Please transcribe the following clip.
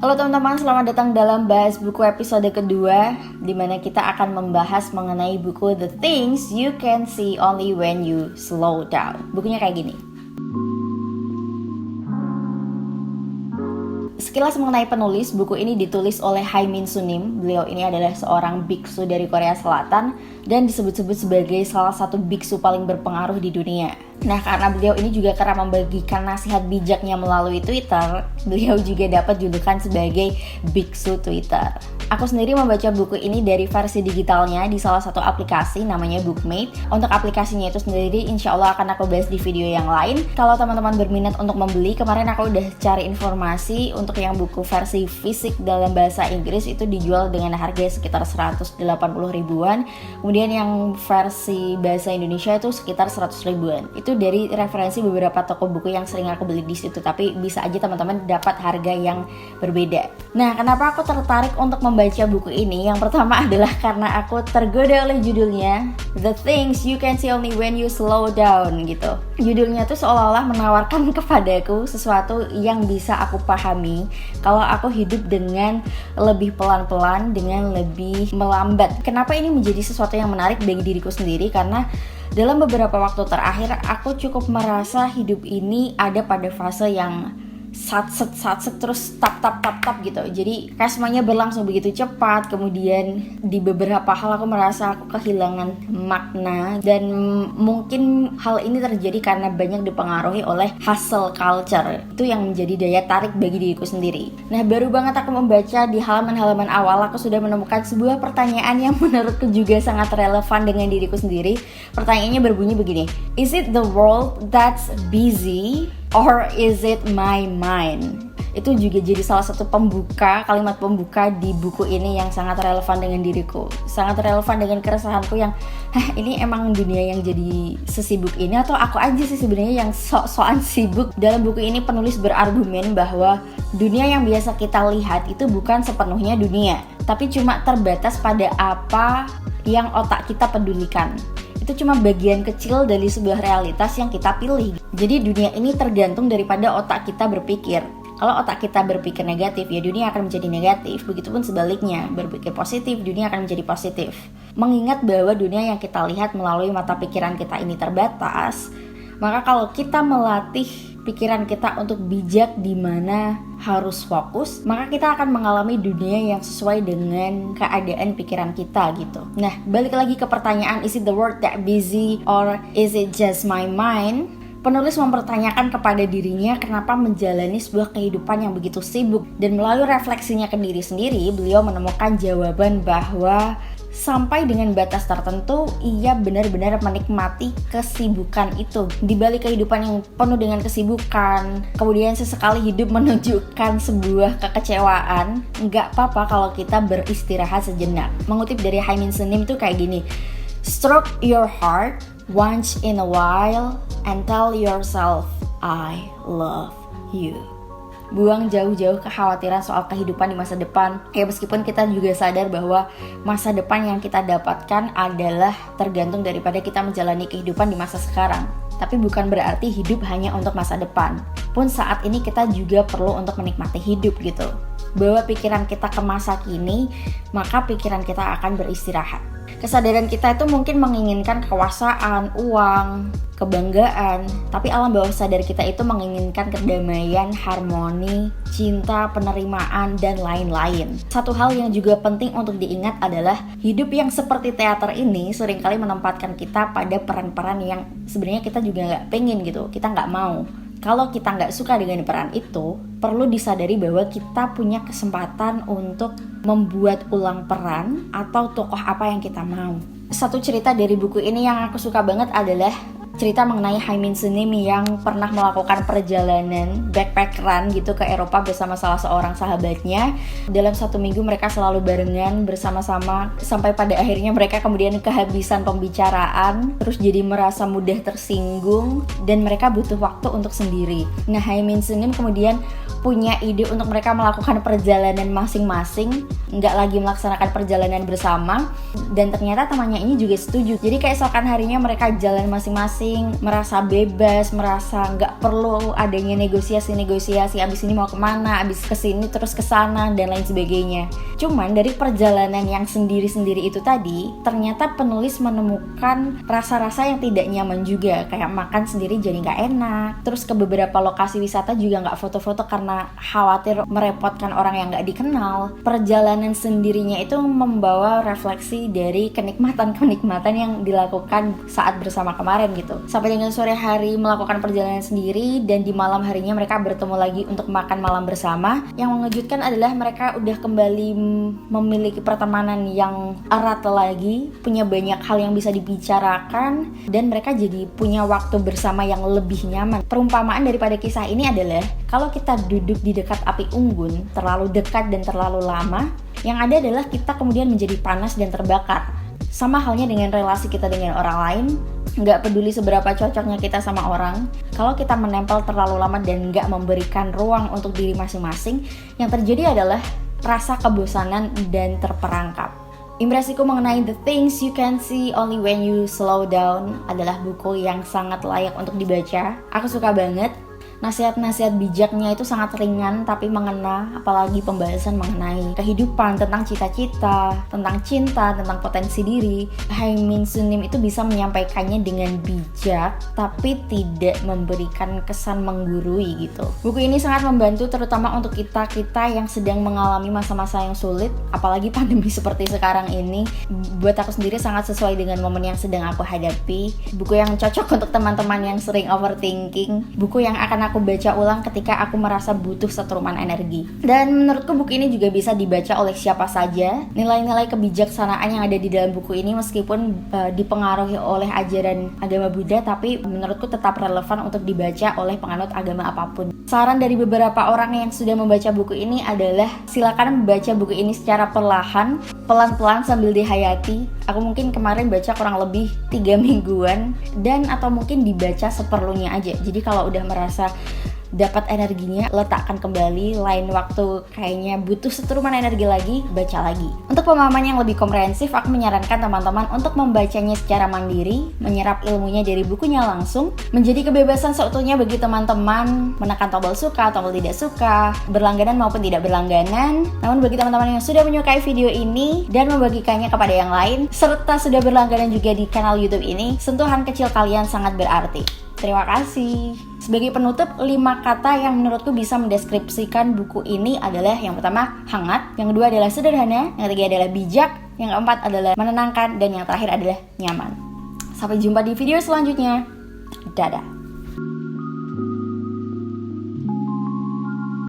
Halo teman-teman, selamat datang dalam Bahas Buku episode kedua, di mana kita akan membahas mengenai buku The Things You Can See Only When You Slow Down. Bukunya kayak gini. Sekilas mengenai penulis, buku ini ditulis oleh Hae-min Sunim. Beliau ini adalah seorang biksu dari Korea Selatan dan disebut-sebut sebagai salah satu biksu paling berpengaruh di dunia. Nah, karena beliau ini juga kerap membagikan nasihat bijaknya melalui Twitter, beliau juga dapat julukan sebagai biksu Twitter. Aku sendiri membaca buku ini dari versi digitalnya di salah satu aplikasi namanya Bookmate. Untuk aplikasinya itu sendiri insya Allah akan aku bahas di video yang lain. Kalau teman-teman berminat untuk membeli, kemarin aku udah cari informasi untuk yang buku versi fisik dalam bahasa Inggris itu dijual dengan harga sekitar 180 ribuan. Kemudian yang versi bahasa Indonesia itu sekitar 100 ribuan. Itu dari referensi beberapa toko buku yang sering aku beli di situ, tapi bisa aja teman-teman dapat harga yang berbeda. Nah, kenapa aku tertarik untuk membaca buku ini? Yang pertama adalah karena aku tergoda oleh judulnya The Things You Can See Only When You Slow Down gitu. Judulnya tuh seolah-olah menawarkan kepadaku sesuatu yang bisa aku pahami kalau aku hidup dengan lebih pelan-pelan, dengan lebih melambat. Kenapa ini menjadi sesuatu yang menarik bagi diriku sendiri? Karena dalam beberapa waktu terakhir aku cukup merasa hidup ini ada pada fase yang satset terus tap gitu. Jadi kayak semuanya berlangsung begitu cepat. Kemudian di beberapa hal aku merasa aku kehilangan makna, dan mungkin hal ini terjadi karena banyak dipengaruhi oleh hustle culture. Itu yang menjadi daya tarik bagi diriku sendiri. Nah, baru banget aku membaca di halaman-halaman awal aku sudah menemukan sebuah pertanyaan yang menurutku juga sangat relevan dengan diriku sendiri. Pertanyaannya berbunyi begini: Is it the world that's busy? Or is it my mind? Itu juga jadi salah satu kalimat pembuka di buku ini yang sangat relevan dengan diriku. Sangat relevan dengan keresahanku yang, ini emang dunia yang jadi sesibuk ini atau aku aja sih sebenarnya yang sok-sokan sibuk. Dalam buku ini penulis berargumen bahwa dunia yang biasa kita lihat itu bukan sepenuhnya dunia, tapi cuma terbatas pada apa yang otak kita pedulikan. Itu cuma bagian kecil dari sebuah realitas yang kita pilih. Jadi dunia ini tergantung daripada otak kita berpikir. Kalau otak kita berpikir negatif, ya dunia akan menjadi negatif. Begitupun sebaliknya, berpikir positif, dunia akan menjadi positif. Mengingat bahwa dunia yang kita lihat melalui mata pikiran kita ini terbatas, maka kalau kita melatih pikiran kita untuk bijak di mana harus fokus, maka kita akan mengalami dunia yang sesuai dengan keadaan pikiran kita gitu. Nah, balik lagi ke pertanyaan, is it the world that busy or is it just my mind? Penulis mempertanyakan kepada dirinya kenapa menjalani sebuah kehidupan yang begitu sibuk, dan melalui refleksinya ke diri sendiri, beliau menemukan jawaban bahwa sampai dengan batas tertentu, ia benar-benar menikmati kesibukan itu. Di balik kehidupan yang penuh dengan kesibukan, kemudian sesekali hidup menunjukkan sebuah kekecewaan, nggak apa-apa kalau kita beristirahat sejenak. Mengutip dari Hae-min Sunim itu kayak gini: Stroke your heart once in a while and tell yourself, I love you. Buang jauh-jauh kekhawatiran soal kehidupan di masa depan. Ya, meskipun kita juga sadar bahwa masa depan yang kita dapatkan adalah tergantung daripada kita menjalani kehidupan di masa sekarang. Tapi bukan berarti hidup hanya untuk masa depan. Pun saat ini kita juga perlu untuk menikmati hidup gitu. Bawa pikiran kita ke masa kini, maka pikiran kita akan beristirahat. Kesadaran kita itu mungkin menginginkan kekuasaan, uang, kebanggaan, tapi alam bawah sadar kita itu menginginkan kedamaian, harmoni, cinta, penerimaan, dan lain-lain. Satu hal yang juga penting untuk diingat adalah hidup yang seperti teater ini seringkali menempatkan kita pada peran-peran yang sebenarnya kita juga nggak pengen gitu, kita nggak mau. Kalau kita nggak suka dengan peran itu, perlu disadari bahwa kita punya kesempatan untuk membuat ulang peran atau tokoh apa yang kita mau. Satu cerita dari buku ini yang aku suka banget adalah cerita mengenai Hae-min Sunim yang pernah melakukan perjalanan backpackeran gitu ke Eropa bersama salah seorang sahabatnya. Dalam 1 minggu mereka selalu barengan bersama-sama, sampai pada akhirnya mereka kemudian kehabisan pembicaraan, terus jadi merasa mudah tersinggung, dan mereka butuh waktu untuk sendiri. Nah, Hae-min Sunim kemudian punya ide untuk mereka melakukan perjalanan masing-masing nggak lagi melaksanakan perjalanan bersama, dan ternyata temannya ini juga setuju. Jadi keesokan harinya mereka jalan masing-masing, merasa bebas, merasa nggak perlu adanya negosiasi abis ini mau kemana, abis kesini terus kesana dan lain sebagainya. Cuman dari perjalanan yang sendiri-sendiri itu tadi, ternyata penulis menemukan rasa-rasa yang tidak nyaman juga, kayak makan sendiri jadi nggak enak, terus ke beberapa lokasi wisata juga nggak foto-foto karena khawatir merepotkan orang yang nggak dikenal. Perjalanan sendirinya itu membawa refleksi dari kenikmatan-kenikmatan yang dilakukan saat bersama kemarin gitu. Sampai dengan sore hari melakukan perjalanan sendiri, dan di malam harinya mereka bertemu lagi untuk makan malam bersama. Yang mengejutkan adalah mereka udah kembali memiliki pertemanan yang erat lagi, punya banyak hal yang bisa dibicarakan, dan mereka jadi punya waktu bersama yang lebih nyaman. Perumpamaan daripada kisah ini adalah kalau kita duduk di dekat api unggun terlalu dekat dan terlalu lama, yang ada adalah kita kemudian menjadi panas dan terbakar. Sama halnya dengan relasi kita dengan orang lain, nggak peduli seberapa cocoknya kita sama orang, kalau kita menempel terlalu lama dan nggak memberikan ruang untuk diri masing-masing, yang terjadi adalah rasa kebosanan dan terperangkap. Impresiku mengenai The Things You Can See Only When You Slow Down adalah buku yang sangat layak untuk dibaca. Aku suka banget. Nasihat-nasihat bijaknya itu sangat ringan tapi mengena, apalagi pembahasan mengenai kehidupan, tentang cita-cita, tentang cinta, tentang potensi diri. Hai Min Sunim itu bisa menyampaikannya dengan bijak tapi tidak memberikan kesan menggurui gitu. Buku ini sangat membantu terutama untuk kita yang sedang mengalami masa-masa yang sulit, apalagi pandemi seperti sekarang ini. Buat aku sendiri sangat sesuai dengan momen yang sedang aku hadapi. Buku yang cocok untuk teman-teman yang sering overthinking. Buku yang akan aku baca ulang ketika aku merasa butuh setruman energi. Dan menurutku buku ini juga bisa dibaca oleh siapa saja. Nilai-nilai kebijaksanaan yang ada di dalam buku ini meskipun dipengaruhi oleh ajaran agama Buddha, tapi menurutku tetap relevan untuk dibaca oleh penganut agama apapun. Saran dari beberapa orang yang sudah membaca buku ini adalah silakan membaca buku ini secara perlahan, pelan-pelan sambil dihayati. Aku mungkin kemarin baca kurang lebih 3 mingguan, dan atau mungkin dibaca seperlunya aja. Jadi kalau udah merasa dapat energinya, letakkan kembali. Lain waktu kayaknya butuh setruman energi lagi, baca lagi. Untuk pemahaman yang lebih komprehensif, aku menyarankan teman-teman untuk membacanya secara mandiri, menyerap ilmunya dari bukunya langsung. Menjadi kebebasan seutuhnya bagi teman-teman menekan tombol suka, tombol tidak suka, berlangganan maupun tidak berlangganan. Namun bagi teman-teman yang sudah menyukai video ini dan membagikannya kepada yang lain, serta sudah berlangganan juga di kanal YouTube ini, sentuhan kecil kalian sangat berarti. Terima kasih. Sebagai penutup, 5 kata yang menurutku bisa mendeskripsikan buku ini adalah: yang pertama, hangat, yang kedua adalah sederhana, yang ketiga adalah bijak, yang keempat adalah menenangkan, dan yang terakhir adalah nyaman. Sampai jumpa di video selanjutnya. Dadah.